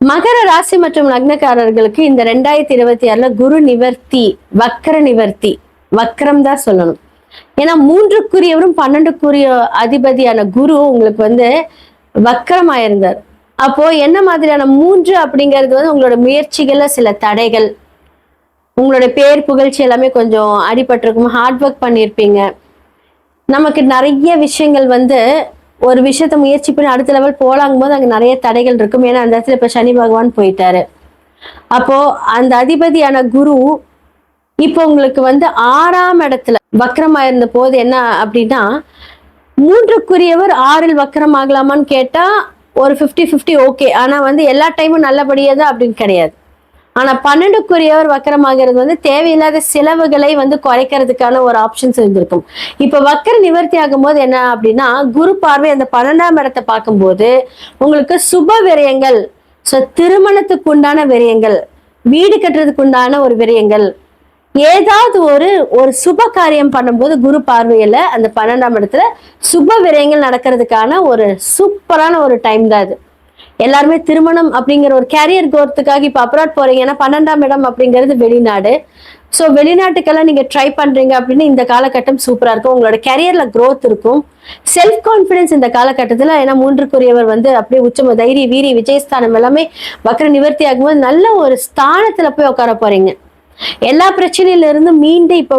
மகர ராசி மற்றும் லக்னக்காரர்களுக்கு இந்த 2026ல குரு நிவர்த்தி, வக்கர நிவர்த்தி, வக்கரம் தான் சொல்லணும். ஏன்னா 3க்குரியவரும் 12க்குரிய அதிபதியான குரு உங்களுக்கு வக்கரம் ஆயிருந்தார். அப்போ என்ன மாதிரியான 3 அப்படிங்கிறது உங்களோட முயற்சிகள்ல சில தடைகள், உங்களோட பேர் புகழ்ச்சி எல்லாமே கொஞ்சம் அடிபட்டிருக்கும், ஹார்ட் ஒர்க் பண்ணியிருப்பீங்க. நமக்கு நிறைய விஷயங்கள் ஒரு விஷயத்த முயற்சி பண்ணி அடுத்த லெவல் போலாங்கும் போது அங்க நிறைய தடைகள் இருக்கும். ஏன்னா அந்த இடத்துல இப்ப சனி பகவான் போயிட்டாரு. அப்போ அந்த அதிபதியான குரு இப்போ உங்களுக்கு 6ஆம் இடத்துல வக்கரமா இருந்த போது என்ன அப்படின்னா, 3க்குரியவர் 6ல் வக்கரம் ஆகலாமான்னு கேட்டா ஒரு 50-50 ஓகே. ஆனா எல்லா டைமும் நல்லபடியா தான் அப்படின்னு கிடையாது. ஆனா 12க்குரியவர் வக்கரமாகிறது தேவையில்லாத செலவுகளை குறைக்கிறதுக்கான ஒரு ஆப்ஷன்ஸ் இருந்திருக்கும். இப்ப வக்கர நிவர்த்தி ஆகும் போது என்ன அப்படின்னா, குரு பார்வை அந்த 12ஆம் இடத்தை பார்க்கும்போது உங்களுக்கு சுப விரயங்கள், திருமணத்துக்கு உண்டான விரயங்கள், வீடு கட்டுறதுக்கு உண்டான ஒரு விரயங்கள், ஏதாவது ஒரு சுப காரியம் பண்ணும்போது குரு பார்வையில அந்த 12ஆம் இடத்துல சுப விரயங்கள் நடக்கிறதுக்கான ஒரு சூப்பரான ஒரு டைம் தான் அது. எல்லாருமே திருமணம் அப்படிங்கிற ஒரு கேரியர் கோர்த்துக்காக இப்ப அப்ராட் போறீங்க. ஏன்னா 12ஆம் இடம் அப்படிங்கிறது வெளிநாடு. சோ வெளிநாட்டுக்கெல்லாம் நீங்க ட்ரை பண்றீங்க அப்படின்னு இந்த காலகட்டம் சூப்பரா இருக்கும். உங்களோட கேரியர்ல growth இருக்கும். செல்ஃப் கான்பிடன்ஸ் இந்த காலகட்டத்துல, ஏன்னா 3க்குரியவர் அப்படியே உச்சம தைரிய வீரி விஜயஸ்தானம் எல்லாமே வக்கர நிவர்த்தி ஆகும்போது நல்ல ஒரு ஸ்தானத்துல போய் உட்கார போறீங்க. எல்லா பிரச்சனையில இருந்து மீண்டு இப்ப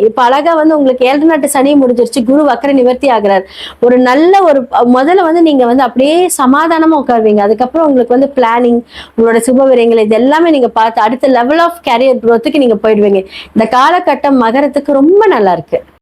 இப்ப அழகா உங்களுக்கு 7 நாட்டு சனி முடிஞ்சிருச்சு, குரு வக்கர நிவர்த்தி ஆகுறாரு. ஒரு நல்ல ஒரு முதல்ல நீங்க அப்படியே சமாதானமா உட்காருவீங்க. அதுக்கப்புறம் உங்களுக்கு பிளானிங், உங்களோட சுபவிரயங்கள் இது எல்லாமே நீங்க பார்த்து அடுத்த லெவல் ஆஃப் கேரியர் குரோத்துக்கு நீங்க போயிடுவீங்க. இந்த காலகட்டம் மகரத்துக்கு ரொம்ப நல்லா இருக்கு.